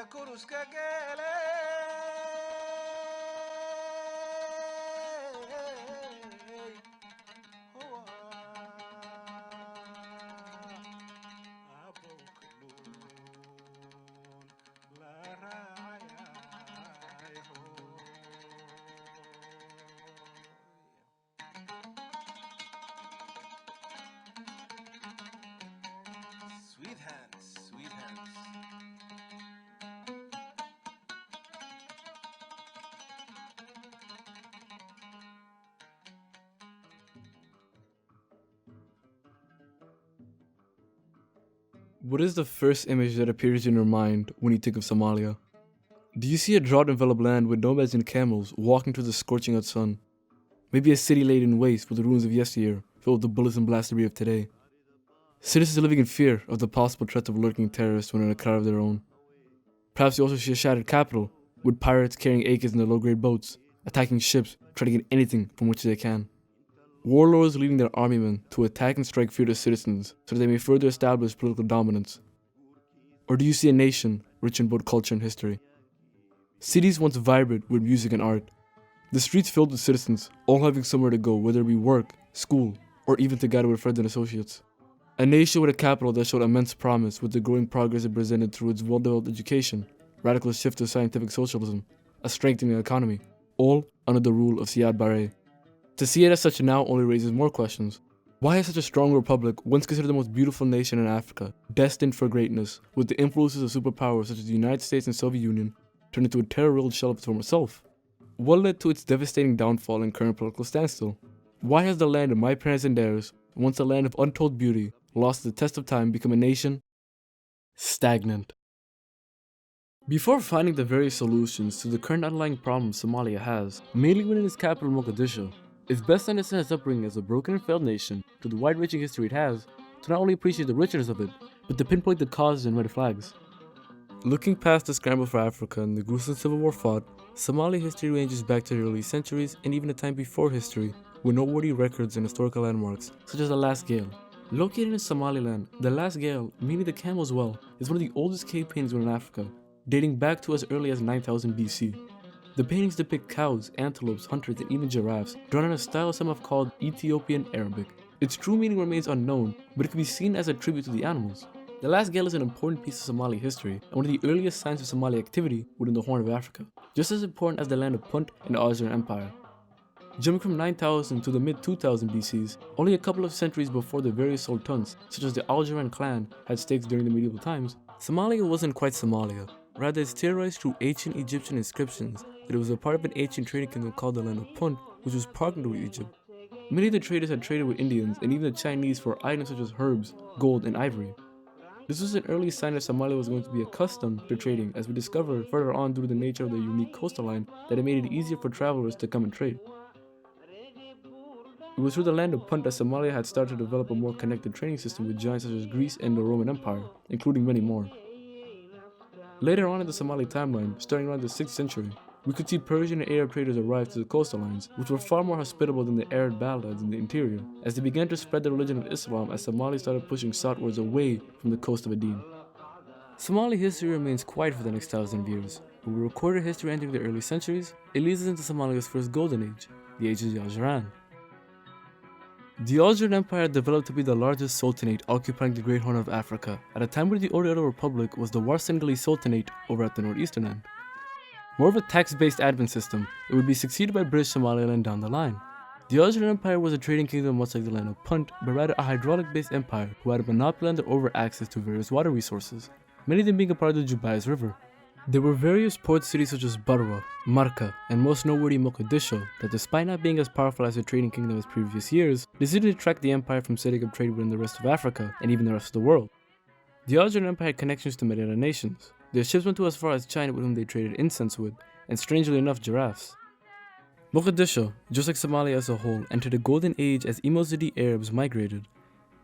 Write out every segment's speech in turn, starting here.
kuruska gele hoa aboknun la raya ho. Sweet hands, sweet hands. What is the first image that appears in your mind when you think of Somalia? Do you see a drought-enveloped land with nomads and camels walking through the scorching hot sun? Maybe a city laid in waste with the ruins of yesteryear, filled with the bullets and blast debris of today. Citizens living in fear of the possible threat of lurking terrorists when in a crowd of their own. Perhaps you also see a shattered capital, with pirates carrying AKs in their low-grade boats, attacking ships, trying to get anything from which they can. Warlords leading their army men to attack and strike fearless citizens so that they may further establish political dominance. Or do you see a nation rich in both culture and history? Cities once vibrant with music and art. The streets filled with citizens, all having somewhere to go, whether it be work, school, or even to gather with friends and associates. A nation with a capital that showed immense promise with the growing progress it presented through its well-developed education, radical shift to scientific socialism, a strengthening economy, all under the rule of Siad Barre. To see it as such now only raises more questions. Why is such a strong republic, once considered the most beautiful nation in Africa, destined for greatness, with the influences of superpowers such as the United States and Soviet Union, turned into a terror-riddled shell of its former self? What led to its devastating downfall and current political standstill? Why has the land of my parents and theirs, once a land of untold beauty, lost the test of time, become a nation stagnant? Before finding the various solutions to the current underlying problems Somalia has, mainly within its capital Mogadishu, it's best to understand its upbringing as a broken and failed nation, to the wide-reaching history it has, to not only appreciate the richness of it, but to pinpoint the causes and red flags. Looking past the scramble for Africa and the gruesome civil war fought, Somali history ranges back to the early centuries and even a time before history, with noteworthy records and historical landmarks, such as the Last Gale. Located in Somaliland, the Last Gale, meaning the Camel's Well, is one of the oldest cave paintings within Africa, dating back to as early as 9000 BC. The paintings depict cows, antelopes, hunters, and even giraffes, drawn in a style some have called Ethiopian Arabic. Its true meaning remains unknown, but it can be seen as a tribute to the animals. The Last Gale is an important piece of Somali history and one of the earliest signs of Somali activity within the Horn of Africa, just as important as the land of Punt and the Algerian Empire. Jumping from 9000 to the mid-2000 BCs, only a couple of centuries before the various sultans, such as the Algerian clan, had stakes during the medieval times, Somalia wasn't quite Somalia. Rather, it's theorized through ancient Egyptian inscriptions that it was a part of an ancient trading kingdom called the land of Punt, which was partnered with Egypt. Many of the traders had traded with Indians and even the Chinese for items such as herbs, gold, and ivory. This was an early sign that Somalia was going to be accustomed to trading, as we discovered further on due to the nature of the unique coastal line that it made it easier for travelers to come and trade. It was through the land of Punt that Somalia had started to develop a more connected trading system with giants such as Greece and the Roman Empire, including many more. Later on in the Somali timeline, starting around the 6th century, we could see Persian and Arab traders arrive to the coastal lines, which were far more hospitable than the arid badlands in the interior, as they began to spread the religion of Islam as Somalia started pushing southwards away from the coast of Aden. Somali history remains quiet for the next 1000 years, but with recorded history entering the early centuries, it leads us into Somalia's first golden age, the age of the Algeran. The Algerian Empire developed to be the largest sultanate occupying the Great Horn of Africa, at a time where the Oriental Republic was the War Senegalese Sultanate over at the northeastern end. More of a tax-based admin system, it would be succeeded by British Somaliland down the line. The Algerian Empire was a trading kingdom much like the land of Punt, but rather a hydraulic-based empire who had a monopoly on their over access to various water resources, many of them being a part of the Jubais River. There were various port cities such as Barwa, Marka, and most noteworthy Mogadishu that, despite not being as powerful as their trading kingdom as previous years, decided to detract the empire from setting up trade within the rest of Africa and even the rest of the world. The Algerian Empire had connections to many other nations. Their ships went to as far as China, with whom they traded incense with, and strangely enough, giraffes. Mogadishu, just like Somalia as a whole, entered a golden age as Imozidi Arabs migrated.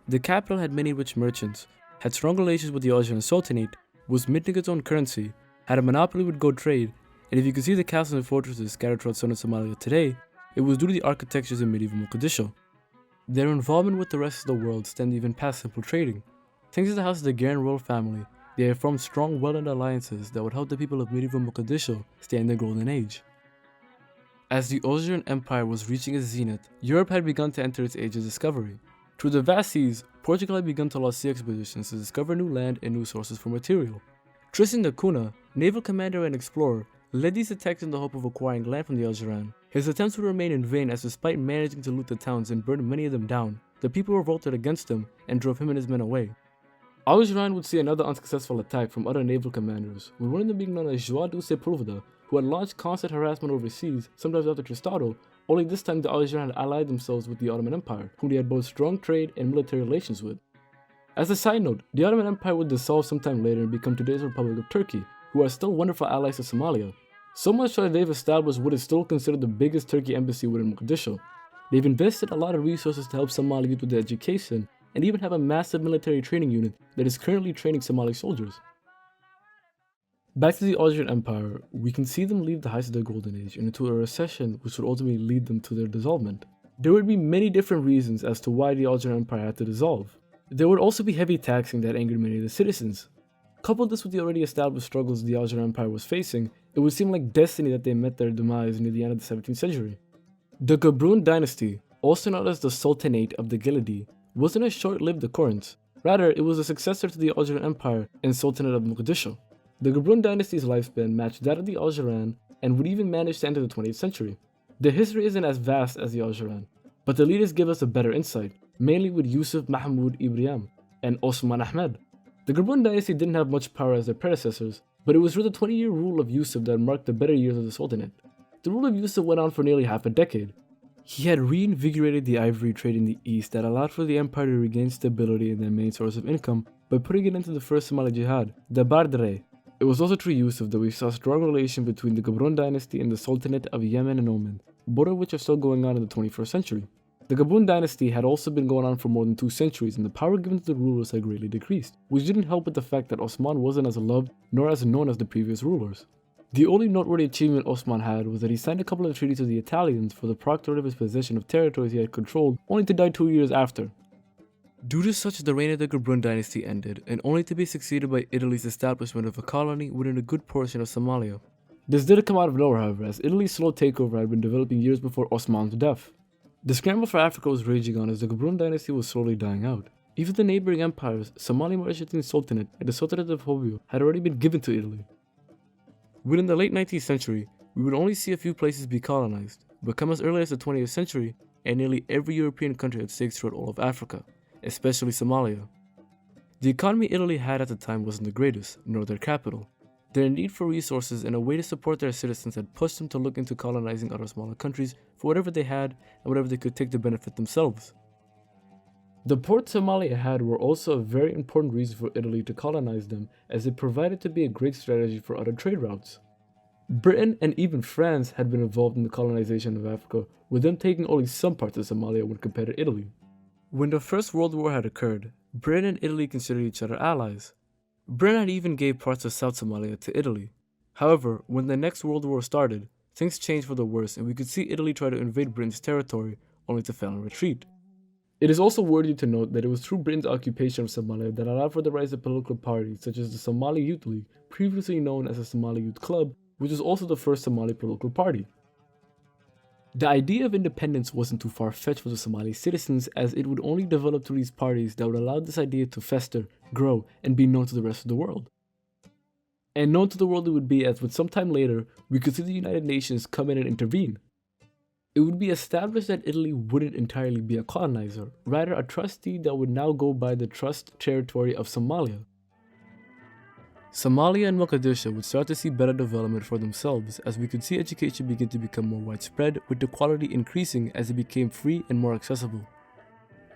The capital had many rich merchants, had strong relations with the Algerian Sultanate, was minting its own currency, had a monopoly with gold trade, and if you could see the castles and fortresses scattered throughout southern Somalia today, it was due to the architectures in medieval Mogadishu. Their involvement with the rest of the world stemmed even past simple trading. Thanks to the house of the Garen royal family, They had formed strong, well-known alliances that would help the people of medieval Mogadishu stay in their golden age. As the Algerian Empire was reaching its zenith, Europe had begun to enter its age of discovery. Through the vast seas, Portugal had begun to launch sea expeditions to discover new land and new sources for material. Tristan da Cunha, naval commander and explorer, led these attacks in the hope of acquiring land from the Algerines. His attempts would remain in vain as despite managing to loot the towns and burn many of them down, the people revolted against him and drove him and his men away. Algerine would see another unsuccessful attack from other naval commanders, with one of them being known as João do Sepúlveda, who had launched constant harassment overseas, sometimes after Tristado, only this time the Algerines had allied themselves with the Ottoman Empire, whom they had both strong trade and military relations with. As a side note, the Ottoman Empire would dissolve sometime later and become today's Republic of Turkey, who are still wonderful allies to Somalia. So much so that they've established what is still considered the biggest Turkey embassy within Mogadishu. They've invested a lot of resources to help Somali youth with their education, and even have a massive military training unit that is currently training Somali soldiers. Back to the Algerian Empire, we can see them leave the heights of their golden age and into a recession which would ultimately lead them to their dissolvement. There would be many different reasons as to why the Algerian Empire had to dissolve. There would also be heavy taxing that angered many of the citizens. Couple this with the already established struggles the Algerian Empire was facing, it would seem like destiny that they met their demise near the end of the 17th century. The Gabroon dynasty, also known as the Sultanate of the Gilidi, wasn't a short-lived occurrence. Rather, it was a successor to the Algerian Empire and Sultanate of Mogadishu. The Gabroon dynasty's lifespan matched that of the Algerian and would even manage to enter the 20th century. Their history isn't as vast as the Algerian, but the leaders give us a better insight, mainly with Yusuf Mahmoud Ibrahim and Osman Ahmed. The Gabroon dynasty didn't have much power as their predecessors, but it was through the 20-year rule of Yusuf that marked the better years of the Sultanate. The rule of Yusuf went on for nearly half a decade. He had reinvigorated the ivory trade in the east that allowed for the empire to regain stability in their main source of income by putting it into the first Somali jihad, the Bardere. It was also through Yusuf that we saw a strong relation between the Gabroon dynasty and the Sultanate of Yemen and Oman, both of which are still going on in the 21st century. The Gabroon dynasty had also been going on for more than 2 centuries and the power given to the rulers had greatly decreased, which didn't help with the fact that Osman wasn't as loved nor as known as the previous rulers. The only noteworthy achievement Osman had was that he signed a couple of treaties with the Italians for the proctorate of his possession of territories he had controlled, only to die 2 years after. Due to such, the reign of the Gabroon dynasty ended, and only to be succeeded by Italy's establishment of a colony within a good portion of Somalia. This didn't come out of nowhere, however, as Italy's slow takeover had been developing years before Osman's death. The scramble for Africa was raging on as the Gabroon dynasty was slowly dying out. Even the neighboring empires, Somali-Mauritian Sultanate and the Sultanate of Hobyo, had already been given to Italy. Within the late 19th century, we would only see a few places be colonized, but come as early as the 20th century, and nearly every European country had stakes throughout all of Africa, especially Somalia. The economy Italy had at the time wasn't the greatest, nor their capital. Their need for resources and a way to support their citizens had pushed them to look into colonizing other smaller countries for whatever they had and whatever they could take to benefit themselves. The ports Somalia had were also a very important reason for Italy to colonize them, as it provided to be a great strategy for other trade routes. Britain and even France had been involved in the colonization of Africa, with them taking only some parts of Somalia when compared to Italy. When the First World War had occurred, Britain and Italy considered each other allies. Britain had even gave parts of South Somalia to Italy. However, when the next World War started, things changed for the worse and we could see Italy try to invade Britain's territory, only to fail and retreat. It is also worthy to note that it was through Britain's occupation of Somalia that allowed for the rise of political parties such as the Somali Youth League, previously known as the Somali Youth Club, which was also the first Somali political party. The idea of independence wasn't too far-fetched for the Somali citizens, as it would only develop through these parties that would allow this idea to fester, grow, and be known to the rest of the world. And known to the world it would be as with some time later, we could see the United Nations come in and intervene. It would be established that Italy wouldn't entirely be a colonizer, rather a trustee that would now go by the Trust Territory of Somalia. Somalia and Mogadishu would start to see better development for themselves, as we could see education begin to become more widespread, with the quality increasing as it became free and more accessible.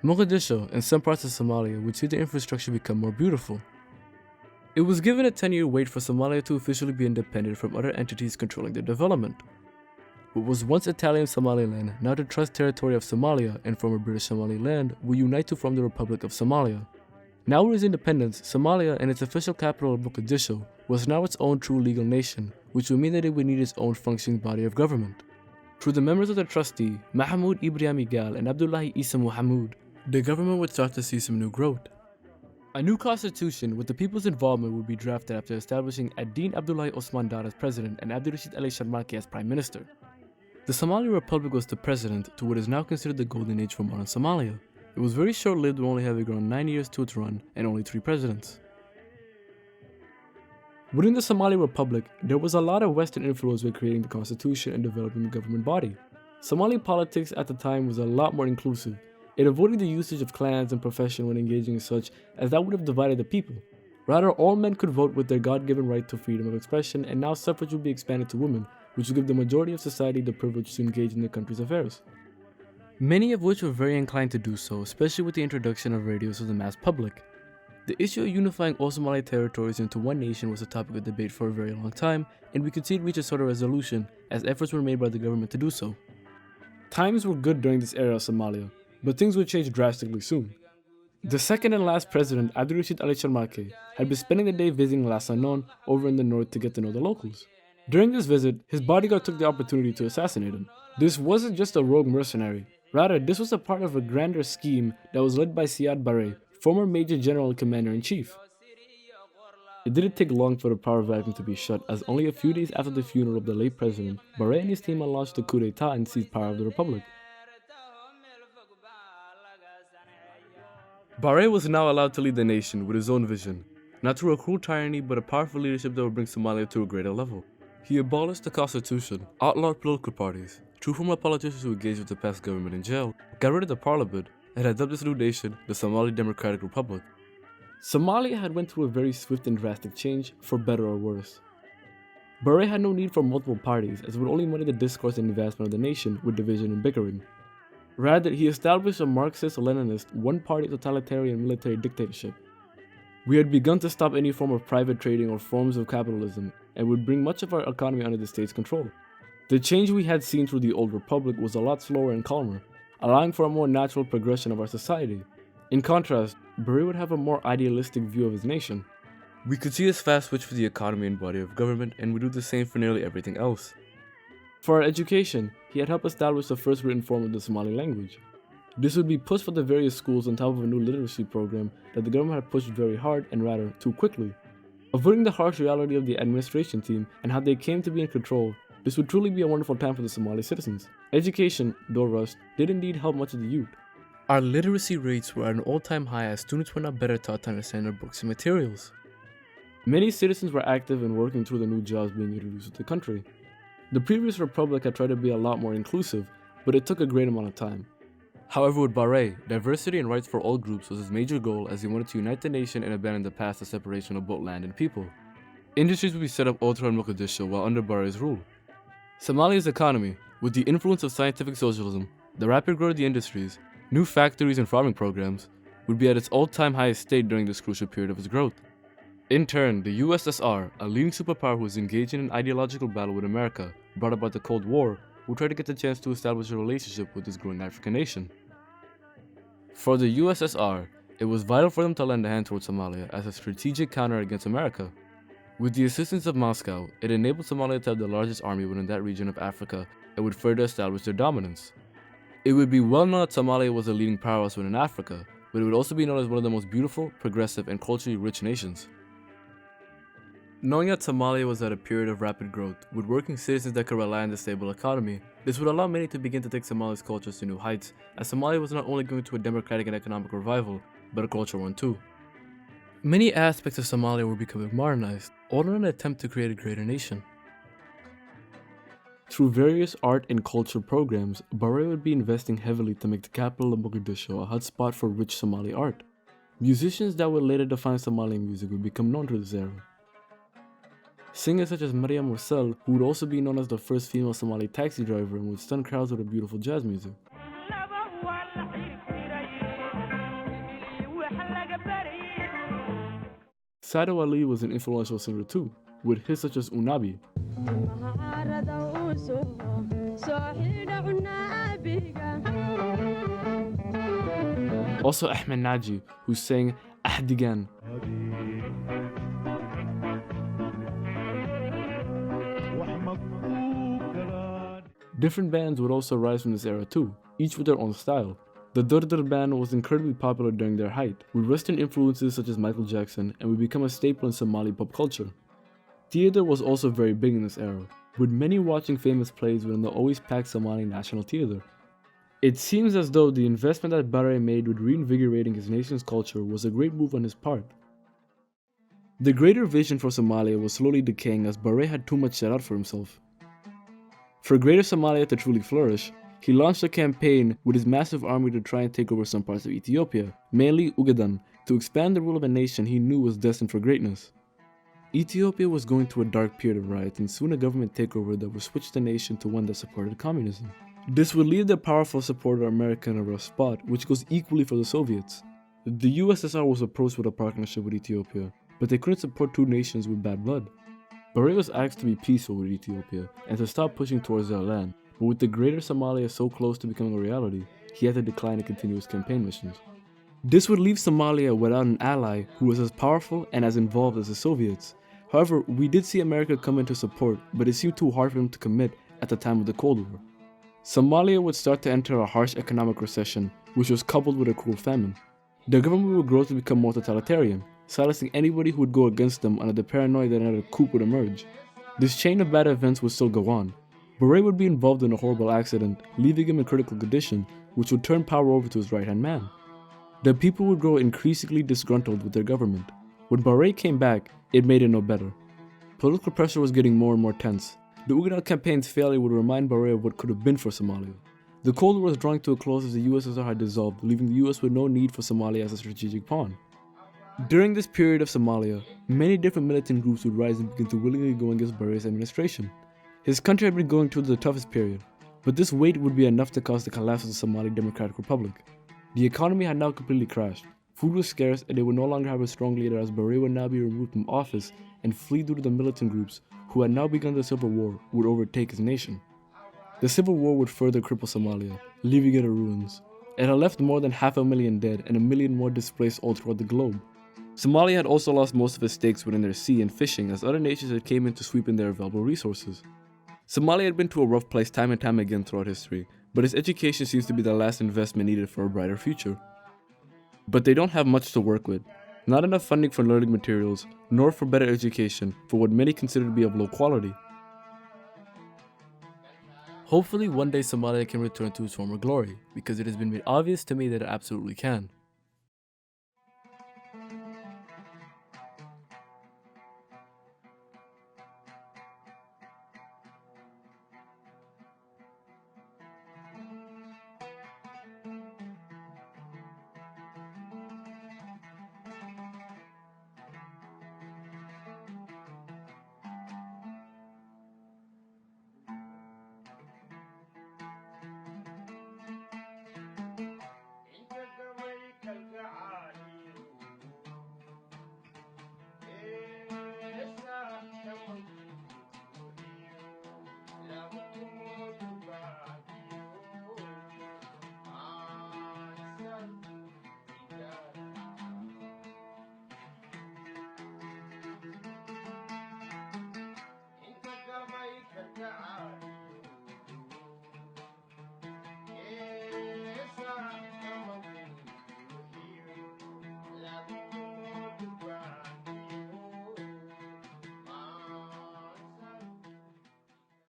Mogadishu and some parts of Somalia would see the infrastructure become more beautiful. It was given a 10-year wait for Somalia to officially be independent from other entities controlling their development. What was once Italian Somaliland, now the Trust Territory of Somalia and former British Somaliland, would unite to form the Republic of Somalia. Now with its independence, Somalia and its official capital of Mogadishu was now its own true legal nation, which would mean that it would need its own functioning body of government. Through the members of the trustee, Mahmoud Ibrahim Igal and Abdullahi Isa Muhammad, the government would start to see some new growth. A new constitution with the people's involvement would be drafted after establishing Ad-Din Abdullahi Osman Dar as president and Abdurrashid Ali Sharmaki as prime minister. The Somali Republic was the precedent to what is now considered the golden age for modern Somalia. It was very short-lived, only having around 9 years to its run and only 3 presidents. Within the Somali Republic, there was a lot of Western influence when creating the constitution and developing the government body. Somali politics at the time was a lot more inclusive. It avoided the usage of clans and profession when engaging in such, as that would have divided the people. Rather, all men could vote with their God-given right to freedom of expression, and now suffrage would be expanded to women, which would give the majority of society the privilege to engage in their country's affairs. Many of which were very inclined to do so, especially with the introduction of radio to the mass public. The issue of unifying all Somali territories into one nation was a topic of debate for a very long time, and we could see it reach a sort of resolution as efforts were made by the government to do so. Times were good during this era of Somalia, but things would change drastically soon. The second and last president, Abdurrashid Ali Sharmaki, had been spending the day visiting Lasanon over in the north to get to know the locals. During this visit, his bodyguard took the opportunity to assassinate him. This wasn't just a rogue mercenary. Rather, this was a part of a grander scheme that was led by Siad Barre, former Major General and Commander-in-Chief. It didn't take long for the power vacuum to be shut, as only a few days after the funeral of the late president, Barre and his team had launched a coup d'etat and seized power of the republic. Barre was now allowed to lead the nation with his own vision, not through a cruel tyranny but a powerful leadership that would bring Somalia to a greater level. He abolished the constitution, outlawed political parties, threw former politicians who engaged with the past government in jail, got rid of the parliament, and had dubbed this new nation the Somali Democratic Republic. Somalia had went through a very swift and drastic change, for better or worse. Barre had no need for multiple parties, as it would only muddy the discourse and advancement of the nation with division and bickering. Rather, he established a Marxist-Leninist, one-party totalitarian military dictatorship. We had begun to stop any form of private trading or forms of capitalism, and would bring much of our economy under the state's control. The change we had seen through the old republic was a lot slower and calmer, allowing for a more natural progression of our society. In contrast, Barre would have a more idealistic view of his nation. We could see his fast switch for the economy and body of government, and would do the same for nearly everything else. For our education, he had helped establish the first written form of the Somali language. This would be pushed for the various schools on top of a new literacy program that the government had pushed very hard and rather too quickly. Avoiding the harsh reality of the administration team and how they came to be in control, this would truly be a wonderful time for the Somali citizens. Education, though rushed, did indeed help much of the youth. Our literacy rates were at an all-time high as students were now better taught to understand their books and materials. Many citizens were active in working through the new jobs being introduced to the country. The previous republic had tried to be a lot more inclusive, but it took a great amount of time. However, with Barre, diversity and rights for all groups was his major goal, as he wanted to unite the nation and abandon the past of separation of both land and people. Industries would be set up all throughout Mogadishu while under Barre's rule. Somalia's economy, with the influence of scientific socialism, the rapid growth of the industries, new factories and farming programs, would be at its all-time highest state during this crucial period of its growth. In turn, the USSR, a leading superpower who was engaged in an ideological battle with America, brought about the Cold War, would try to get the chance to establish a relationship with this growing African nation. For the USSR, it was vital for them to lend a hand towards Somalia as a strategic counter against America. With the assistance of Moscow, it enabled Somalia to have the largest army within that region of Africa and would further establish their dominance. It would be well known that Somalia was a leading powerhouse within Africa, but it would also be known as one of the most beautiful, progressive, and culturally rich nations. Knowing that Somalia was at a period of rapid growth, with working citizens that could rely on the stable economy, this would allow many to begin to take Somalia's cultures to new heights, as Somalia was not only going through a democratic and economic revival, but a cultural one too. Many aspects of Somalia were becoming modernized, all in an attempt to create a greater nation. Through various art and culture programs, Barre would be investing heavily to make the capital of Mogadishu a hotspot for rich Somali art. Musicians that would later define Somali music would become known through this era. Singers such as Mariam Mursal, who would also be known as the first female Somali taxi driver and would stun crowds with her beautiful jazz music. Sado Ali was an influential singer too, with hits such as Unabi. Also Ahmed Naji, who sang Ahdigan. Different bands would also rise from this era too, each with their own style. The The Durdur band was incredibly popular during their height, with Western influences such as Michael Jackson, and would become a staple in Somali pop culture. Theater was also very big in this era, with many watching famous plays within the always packed Somali National Theater. It seems as though the investment that Barre made with reinvigorating his nation's culture was a great move on his part. The greater vision for Somalia was slowly decaying as Barre had too much set out for himself. For Greater Somalia to truly flourish, he launched a campaign with his massive army to try and take over some parts of Ethiopia, mainly Ugadan, to expand the rule of a nation he knew was destined for greatness. Ethiopia was going through a dark period of riots and soon a government takeover that would switch the nation to one that supported communism. This would leave the powerful supporter America in a rough spot, which goes equally for the Soviets. The USSR was approached with a partnership with Ethiopia, but they couldn't support two nations with bad blood. Barre was asked to be peaceful with Ethiopia and to stop pushing towards their land, but with the Greater Somalia so close to becoming a reality, he had to decline to continue his campaign missions. This would leave Somalia without an ally who was as powerful and as involved as the Soviets. However, we did see America come into support, but it seemed too hard for them to commit at the time of the Cold War. Somalia would start to enter a harsh economic recession, which was coupled with a cruel famine. The government would grow to become more totalitarian, silencing anybody who would go against them under the paranoia that another coup would emerge. This chain of bad events would still go on. Barre would be involved in a horrible accident, leaving him in critical condition, which would turn power over to his right-hand man. The people would grow increasingly disgruntled with their government. When Barre came back, it made it no better. Political pressure was getting more and more tense. The Ugandan campaign's failure would remind Barre of what could have been for Somalia. The Cold War was drawing to a close as the USSR had dissolved, leaving the US with no need for Somalia as a strategic pawn. During this period of Somalia, many different militant groups would rise and begin to willingly go against Barre's administration. His country had been going through the toughest period, but this weight would be enough to cause the collapse of the Somali Democratic Republic. The economy had now completely crashed. Food was scarce and they would no longer have a strong leader as Barre would now be removed from office and flee due to the militant groups who had now begun the civil war would overtake his nation. The civil war would further cripple Somalia, leaving it in ruins. It had left more than 500,000 dead and 1 million more displaced all throughout the globe. Somalia had also lost most of its stakes within their sea and fishing as other nations had came in to sweep in their available resources. Somalia had been to a rough place time and time again throughout history, but its education seems to be the last investment needed for a brighter future. But they don't have much to work with. Not enough funding for learning materials, nor for better education for what many consider to be of low quality. Hopefully one day Somalia can return to its former glory, because it has been made obvious to me that it absolutely can.